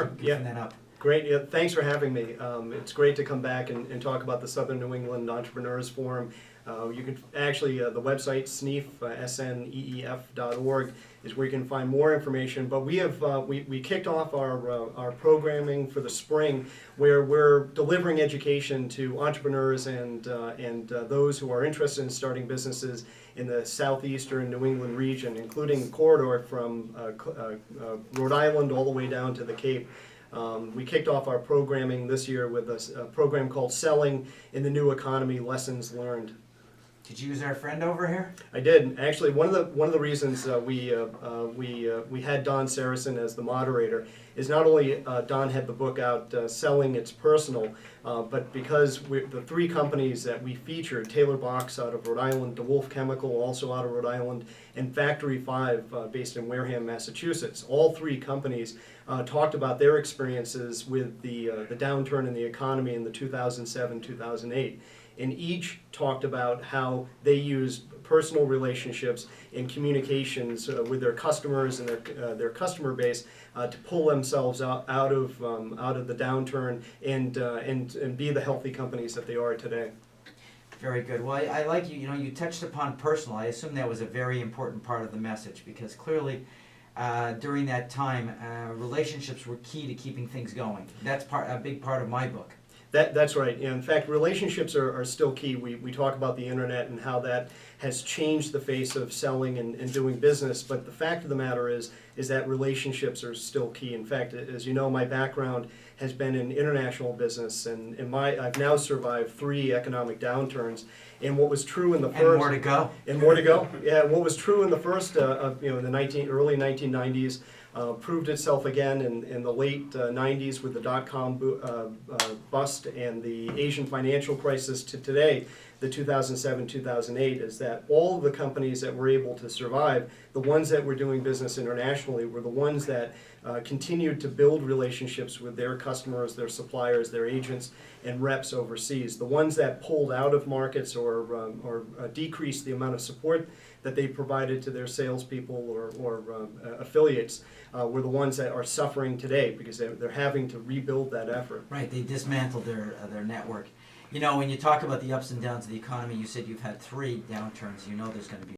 Sure, keep yeah. goofing that up. Great, yeah, thanks for having me. It's great to come back and talk about the Southern New England Entrepreneurs Forum. You can actually, the website, SNEEF, SNEEF.org, is where you can find more information. But we have, we kicked off our programming for the spring, where we're delivering education to entrepreneurs and those who are interested in starting businesses in the southeastern New England region, including corridor from Rhode Island all the way down to the Cape. We kicked off our programming this year with a program called Selling in the New Economy, Lessons Learned. Did you use our friend over here? I did. Actually, one of the reasons we had Don Saracen as the moderator is not only Don had the book out, Selling It's Personal, but because the three companies that we featured, Taylor Box out of Rhode Island, DeWolf Chemical also out of Rhode Island, and Factory 5 based in Wareham, Massachusetts, all three companies talked about their experiences with the downturn in the economy in the 2007-2008. And each talked about how they used personal relationships and communications with their customers and their customer base to pull themselves out of the downturn and be the healthy companies that they are today. Very good. Well, I like you. You know, you touched upon personal. I assume that was a very important part of the message because clearly, during that time, relationships were key to keeping things going. That's a big part of my book. That's right. In fact, relationships are still key. We talk about the internet and how that has changed the face of selling and doing business, but the fact of the matter is that relationships are still key. In fact, as you know, my background has been in international business, and I've now survived 3 economic downturns. And what was true in the first, and more to go. And more to go. Yeah, what was true in the first, in the early 1990s. Proved itself again in the late 90s with the dot-com bust and the Asian financial crisis to today, the 2007-2008, is that all of the companies that were able to survive, the ones that were doing business internationally, were the ones that continued to build relationships with their customers, their suppliers, their agents, and reps overseas. The ones that pulled out of markets or decreased the amount of support that they provided to their salespeople or affiliates were the ones that are suffering today because they're having to rebuild that effort. Right, they dismantled their network. You know, when you talk about the ups and downs of the economy, you said you've had 3 downturns. You know there's going to be